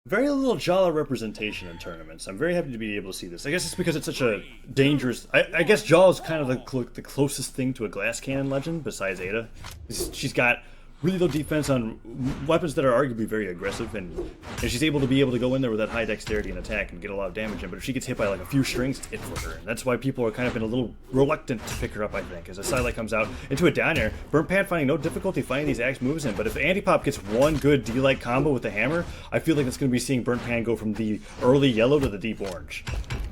Very little Jhala representation in tournaments. I'm very happy to be able to see this. I guess it's because it's such a dangerous. I guess Jhala is kind of the closest thing to a glass cannon legend besides Ada. She's got really low defense on weapons that are arguably very aggressive, and she's able to go in there with that high dexterity and attack and get a lot of damage in. But if she gets hit by like a few strings, it's it for her. And that's why people are kind of been a little reluctant to pick her up, I think. As a sidelight comes out into a down air, Burnt Pan finding no difficulty finding these axe moves in. But if Antipop gets one good D-light combo with the hammer, I feel like it's going to be seeing Burnt Pan go from the early yellow to the deep orange.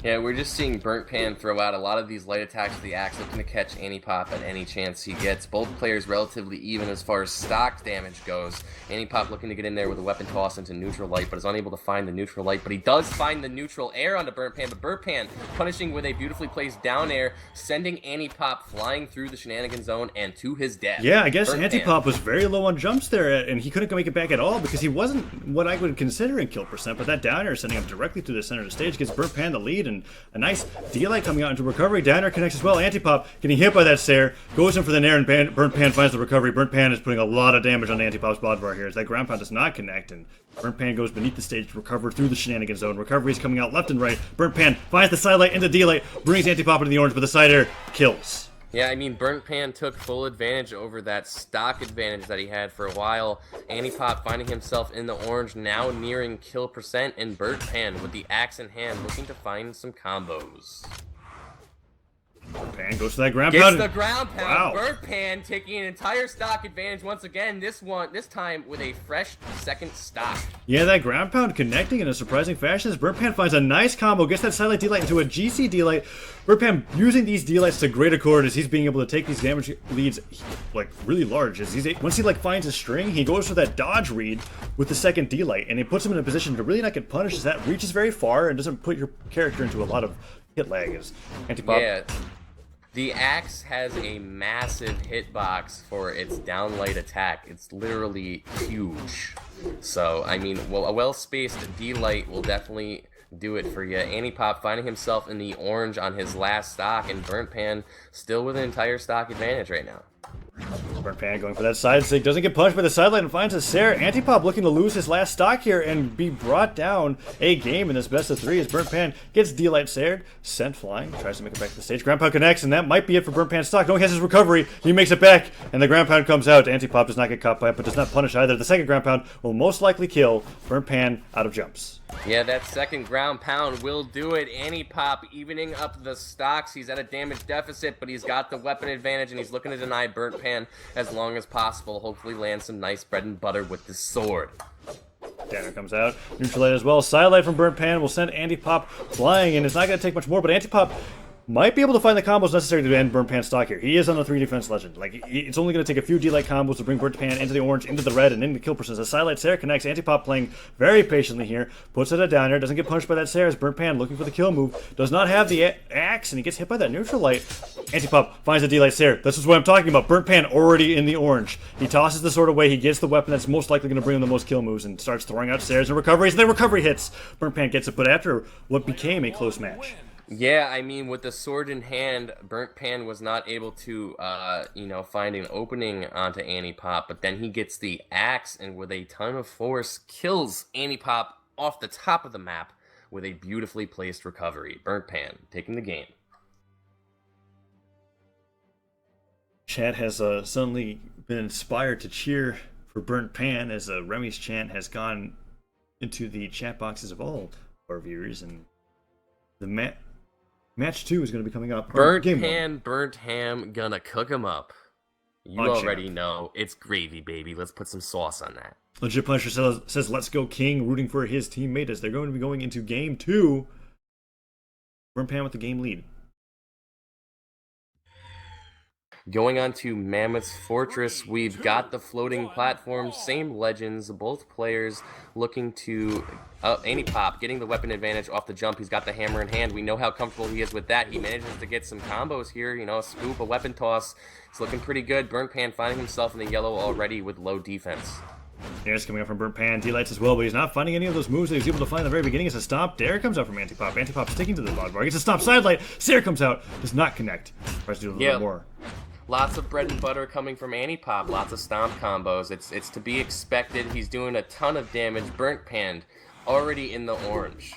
Yeah, we're just seeing Burnt Pan throw out a lot of these light attacks with the axe, looking to catch Antipop at any chance he gets. Both players relatively even as far as stock damage goes. Antipop looking to get in there with a weapon toss into neutral light, but is unable to find the neutral light. But he does find the neutral air onto Burnt Pan, but Burnt Pan punishing with a beautifully placed down air, sending Antipop flying through the shenanigan zone and to his death. Yeah, I guess Antipop was very low on jumps there, and he couldn't make it back at all because he wasn't what I would consider in kill percent, but that down air sending him directly through the center of the stage gives Burnt Pan the lead, and a nice D-light coming out into recovery. Down air connects as well. Antipop getting hit by that Sair, goes in for the nair, and Burnt Pan finds the recovery. Burnt Pan is putting a lot of damage on Antipop's Bodvar here as that ground pound does not connect, and Burnt Pan goes beneath the stage to recover through the shenanigan zone. Recovery is coming out left and right. Burnt Pan finds the sidelight into D-light, brings Antipop into the orange, but the side air kills. Yeah, I mean, Burnt Pan took full advantage over that stock advantage that he had for a while. Antipop finding himself in the orange, now nearing kill percent, and Burnt Pan with the axe in hand looking to find some combos. Burnt Pan goes to that ground pound. Gets the ground pound. Wow. Burnt Pan taking an entire stock advantage once again. This time with a fresh second stock. Yeah, that ground pound connecting in a surprising fashion as Burnt Pan finds a nice combo, gets that sidelight D-light into a GC D-light. Burnt Pan using these D-lights to great accord as he's being able to take these damage leads like really large. As once he like finds a string, he goes for that dodge read with the second D-light, and it puts him in a position to really not get punished as that reaches very far and doesn't put your character into a lot of hit lag as Antipop. Yeah. The axe has a massive hitbox for its downlight attack. It's literally huge. So, I mean, well, a well-spaced D-light will definitely do it for you. Antipop finding himself in the orange on his last stock, and Burnt Pan still with an entire stock advantage right now. Burnt Pan going for that side sig, doesn't get punched by the sideline and finds a Sair. Antipop looking to lose his last stock here and be brought down a game in this best of three as Burnt Pan gets D-light Saired, sent flying, tries to make it back to the stage. Ground pound connects, and that might be it for Burnt Pan's stock. No, he has his recovery, he makes it back, and the ground pound comes out. Antipop does not get caught by it, but does not punish either. The second ground pound will most likely kill Burnt Pan out of jumps. Yeah, that second ground pound will do it. Antipop evening up the stocks. He's at a damage deficit, but he's got the weapon advantage, and he's looking to deny Burnt Pan as long as possible. Hopefully land some nice bread and butter with the sword. Danner comes out. Neutral light as well. Sidelight from Burnt Pan will send Antipop flying, and it's not going to take much more, but Antipop might be able to find the combos necessary to end Burnt Pan's stock here. He is on the 3 defense legend. Like, it's only going to take a few D-light combos to bring Burnt Pan into the orange, into the red, and into kill percent. The sidelight Sair connects. Antipop playing very patiently here. Puts it down there. Doesn't get punched by that Sair as Burnt Pan looking for the kill move. Does not have the axe, and he gets hit by that neutral light. Antipop finds the D-light Sair. This is what I'm talking about. Burnt Pan already in the orange. He tosses the sword away. He gets the weapon that's most likely going to bring him the most kill moves and starts throwing out Sairs and recoveries. And then recovery hits. Burnt Pan gets it, but after what became a close match. Yeah, I mean, with the sword in hand, Burnt Pan was not able to, find an opening onto Antipop, but then he gets the axe and with a ton of force kills Antipop off the top of the map with a beautifully placed recovery. Burnt Pan taking the game. Chat has suddenly been inspired to cheer for Burnt Pan as Remy's chant has gone into the chat boxes of all our viewers, and the Match 2 is going to be coming up. Burnt Pan, burnt ham, gonna cook 'em up. You already know. It's gravy, baby. Let's put some sauce on that. Legit Punisher says, let's go King, rooting for his teammate as they're going to be going into Game 2. Burnt Pan with the game lead. Going on to Mammoth's Fortress, we've got the floating platform, same legends, both players looking to... Antipop getting the weapon advantage off the jump. He's got the hammer in hand. We know how comfortable he is with that. He manages to get some combos here, a scoop, a weapon toss. It's looking pretty good. Burnt Pan finding himself in the yellow already with low defense. Dare's coming up from Burnt Pan, D-lights as well, but he's not finding any of those moves that he was able to find in the very beginning. It's a stomp. Dare comes out from Antipop. Antipop sticking to the Bodvar. Gets a stomp sidelight. Sair comes out. Does not connect. Tries to do a little bit more. Lots of bread and butter coming from Antipop. Lots of stomp combos. It's to be expected. He's doing a ton of damage. Burnt Pan already in the orange.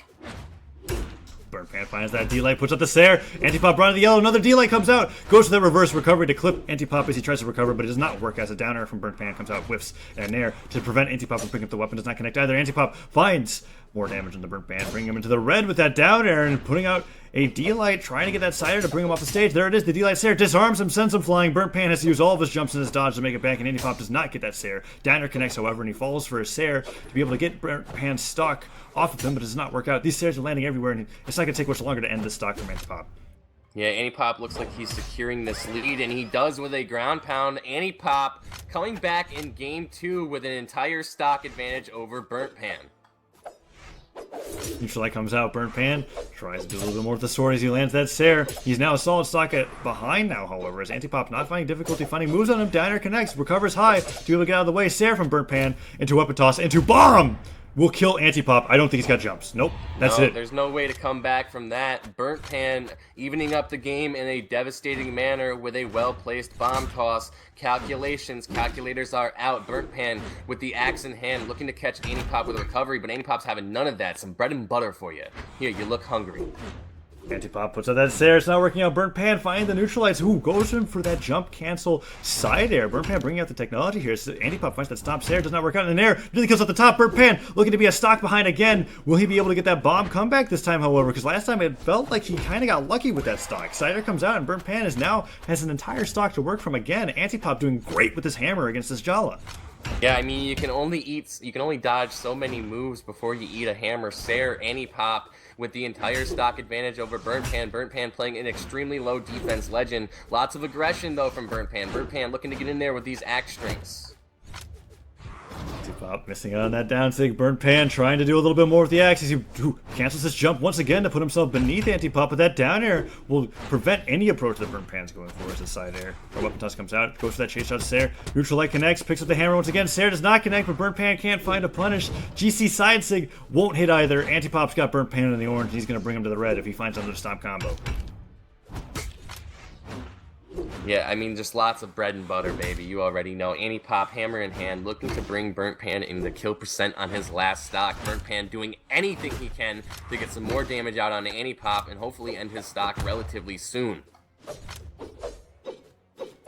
Burnt Pan finds that D-Light, puts up the Sair. Antipop brought in the yellow. Another D-Light comes out. Goes to the reverse recovery to clip Antipop as he tries to recover, but it does not work as a downer from Burnt Pan comes out, whiffs, and Nair to prevent Antipop from picking up the weapon. Does not connect either. Antipop finds more damage on the Burnt Pan, bringing him into the red with that down air and putting out a D-Light, trying to get that Cider to bring him off the stage. There it is. The D-Light Sair disarms him, sends him flying. Burnt Pan has to use all of his jumps and his dodge to make it back, and Antipop does not get that Sair. Downer connects, however, and he falls for his Sair to be able to get Burnt Pan's stock off of him, but it does not work out. These Sairs are landing everywhere, and it's not going to take much longer to end this stock from Antipop. Yeah, Antipop looks like he's securing this lead, and he does with a ground pound. Antipop coming back in game 2 with an entire stock advantage over Burnt Pan. Neutral Light comes out. Burnt Pan tries to do a little bit more with the sword as he lands that Sair. He's now a solid stock at behind now, however, as Antipop not finding difficulty finding moves on him. Downer connects, recovers high to be able to get out of the way. Sair from Burnt Pan into weapon toss, into bomb! Will kill Antipop. I don't think he's got jumps. Nope, that's it. There's no way to come back from that. Burnt Pan evening up the game in a devastating manner with a well-placed bomb toss. Calculators are out. Burnt Pan with the axe in hand, looking to catch Antipop with a recovery, but Antipop's having none of that. Some bread and butter for you. Here, you look hungry. Antipop puts out that Sair. It's not working out. Burnt Pan finding the neutralize. Ooh, goes in for that jump cancel side air. Burnt Pan bringing out the technology here. So Antipop finds that stomp Sair. Does not work out in the air. Really kills at the top. Burnt Pan looking to be a stock behind again. Will he be able to get that bomb comeback this time, however? Because last time it felt like he kind of got lucky with that stock. Cider comes out and Burnt Pan is now has an entire stock to work from again. Antipop doing great with his hammer against this Jhala. Yeah, I mean, you can only dodge so many moves before you eat a hammer. Sair, Antipop with the entire stock advantage over Burnt Pan. Burnt Pan playing an extremely low defense legend. Lots of aggression, though, from Burnt Pan. Burnt Pan looking to get in there with these axe strings. Antipop missing out on that down sig. Burnt Pan trying to do a little bit more with the axe as he cancels his jump once again to put himself beneath Antipop, but that down air will prevent any approach that Burnt Pan's going for as his side air. Our weapon toss comes out, goes for that chase shot to Sair. Neutral Light connects, picks up the hammer once again. Sair does not connect, but Burnt Pan can't find a punish. GC side sig won't hit either. Antipop's got Burnt Pan in the orange, and he's going to bring him to the red if he finds another stomp combo. Yeah, I mean, just lots of bread and butter, baby. You already know. Antipop, hammer in hand, looking to bring Burnt Pan in the kill percent on his last stock. Burnt Pan doing anything he can to get some more damage out on Antipop and hopefully end his stock relatively soon.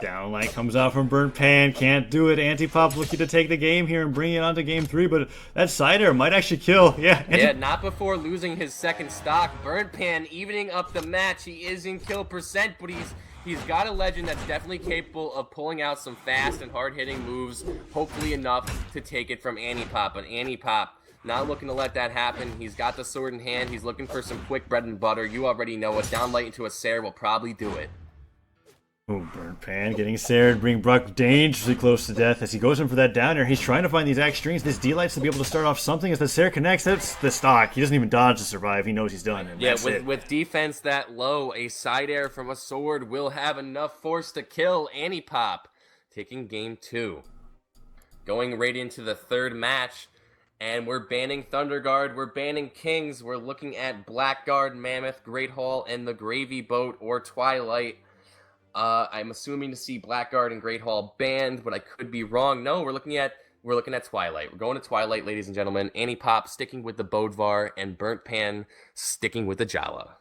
Downlight comes out from Burnt Pan, can't do it. Antipop looking to take the game here and bring it on to game 3, but that side air might actually kill. Yeah, not before losing his second stock. Burnt Pan evening up the match. He is in kill percent, but he's got a legend that's definitely capable of pulling out some fast and hard-hitting moves, hopefully enough to take it from Antipop. But Antipop not looking to let that happen. He's got the sword in hand. He's looking for some quick bread and butter. You already know it. Downlight into a Sair will probably do it. Oh, Burnt Pan getting Sair, bring Bruck dangerously close to death as he goes in for that downer. He's trying to find these axe strings, this D-Lights to be able to start off something. As the Sair connects, that's the stock. He doesn't even dodge to survive. He knows he's done. And yeah, with defense that low, a side air from a sword will have enough force to kill Antipop. Taking game 2. Going right into the third match. And we're banning Thunder Guard, we're banning Kings, we're looking at Blackguard, Mammoth, Great Hall, and the Gravy Boat or Twilight. I'm assuming to see Blackguard and Great Hall banned, but I could be wrong. No, we're looking at Twilight. We're going to Twilight, ladies and gentlemen. Antipop sticking with the Bodvar, and Burnt Pan sticking with the Jhala.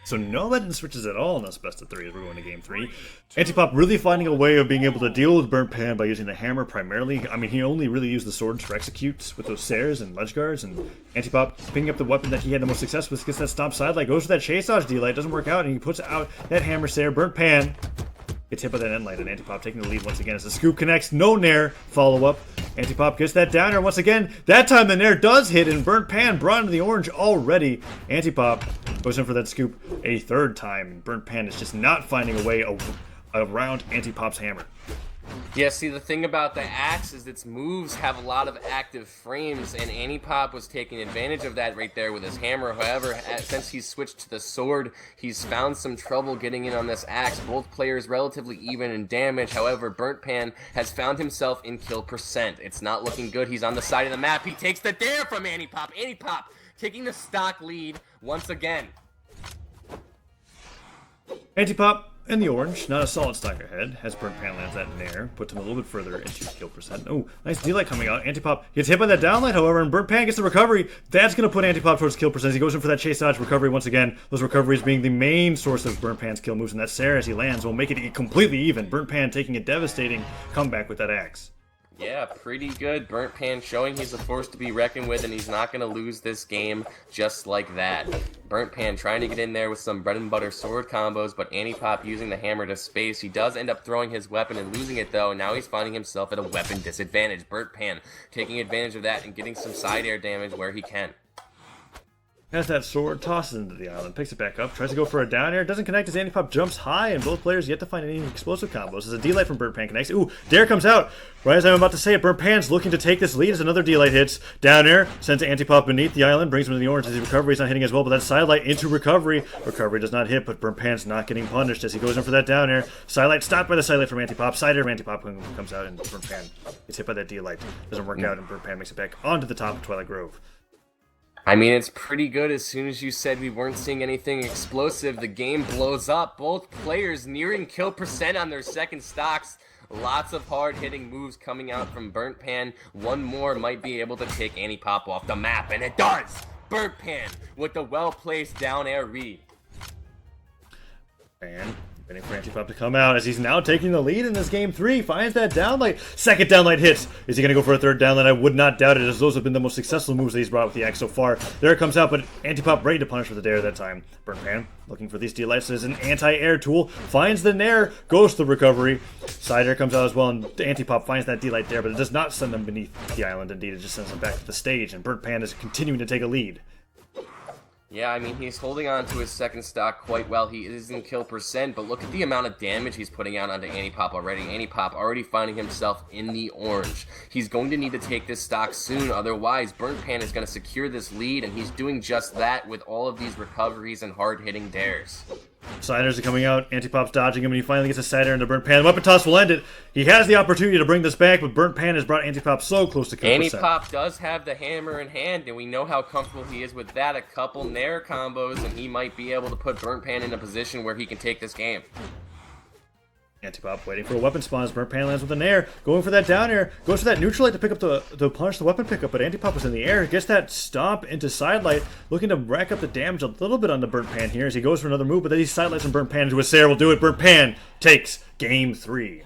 So no legend switches at all in this best of 3 as we're going to game 3. Antipop really finding a way of being able to deal with Burnt Pan by using the hammer primarily. I mean, he only really used the swords for executes with those Sairs and ledge guards, and Antipop picking up the weapon that he had the most success with, gets that stomp side light, goes for that chase dodge D-Light, doesn't work out, and he puts out that hammer Sair. Burnt Pan gets hit by that end light, and Antipop taking the lead once again as the scoop connects. No Nair follow-up. Antipop gets that downer once again. That time the Nair does hit, and Burnt Pan brought into the orange already. Antipop goes in for that scoop a third time. Burnt Pan is just not finding a way around Antipop's hammer. Yeah, see, the thing about the axe is its moves have a lot of active frames, and Antipop was taking advantage of that right there with his hammer. However, since he's switched to the sword, he's found some trouble getting in on this axe. Both players relatively even in damage. However, Burnt Pan has found himself in kill percent. It's not looking good. He's on the side of the map. He takes the dare from Antipop. Antipop taking the stock lead once again. Antipop in the orange, not a solid stock ahead, as Burnt Pan lands that nair, puts him a little bit further into kill percent. Oh, nice D-Light coming out. Antipop gets hit by that downlight, however, and Burnt Pan gets the recovery. That's going to put Antipop towards kill percent. He goes in for that chase dodge recovery once again. Those recoveries being the main source of Burnt Pan's kill moves, and that Sarah as he lands will make it completely even. Burnt Pan taking a devastating comeback with that axe. Yeah, pretty good. Burnt Pan showing he's a force to be reckoned with, and he's not going to lose this game just like that. Burnt Pan trying to get in there with some bread and butter sword combos, but Antipop using the hammer to space. He does end up throwing his weapon and losing it, though. Now he's finding himself at a weapon disadvantage. Burnt Pan taking advantage of that and getting some side air damage where he can. Has that sword, tosses into the island, picks it back up, tries to go for a down air, doesn't connect as Antipop jumps high, and both players yet to find any explosive combos. As a D-Light from Burnt Pan connects. Ooh, Dare comes out. Right as I'm about to say it, Burnt Pan's looking to take this lead as another D-Light hits. Down air, sends Antipop beneath the island, brings him to the orange as the recovery is not hitting as well, but that sidelight into recovery. Recovery does not hit, but Burnt Pan's not getting punished as he goes in for that down air. Sidelight stopped by the sidelight from Antipop. Side air from Antipop comes out, and Burnt Pan gets hit by that D-Light. Doesn't work out, and Burnt Pan makes it back onto the top of Twilight Grove. I mean, it's pretty good. As soon as you said we weren't seeing anything explosive, the game blows up. Both players nearing kill percent on their second stocks. Lots of hard-hitting moves coming out from Burnt Pan. One more might be able to take Antipop off the map, and it does! Burnt Pan with the well-placed down air read. And waiting for Antipop to come out as he's now taking the lead in this game 3. Finds that downlight. Second downlight hits. Is he going to go for a third downlight? I would not doubt it, as those have been the most successful moves that he's brought with the axe so far. There it comes out, but Antipop ready to punish with the dare that time. Burnt Pan looking for these D-Lights as an anti-air tool. Finds the nair. Goes to the recovery. Side air comes out as well, and Antipop finds that D-Light there, but it does not send them beneath the island. Indeed, it just sends them back to the stage, and Burnt Pan is continuing to take a lead. Yeah, I mean, he's holding on to his second stock quite well. He is in kill percent, but look at the amount of damage he's putting out onto Antipop already. Antipop already finding himself in the orange. He's going to need to take this stock soon, otherwise Burnt Pan is going to secure this lead, and he's doing just that with all of these recoveries and hard-hitting dares. Siders are coming out, Antipop's dodging him, and he finally gets a side air into Burnt Pan. Weapon toss will end it. He has the opportunity to bring this back, but Burnt Pan has brought Antipop so close to kill percent. Antipop does have the hammer in hand, and we know how comfortable he is with that. A couple nair combos, and he might be able to put Burnt Pan in a position where he can take this game. Antipop waiting for a weapon spawn as Burnt Pan lands with an air, going for that down air, goes for that neutral light to pick up to punish the weapon pickup, but Antipop was in the air, gets that stomp into sidelight, looking to rack up the damage a little bit on the Burnt Pan here as he goes for another move, but then he sidelights and Burnt Pan into a Sarah will do it. Burnt Pan takes game 3.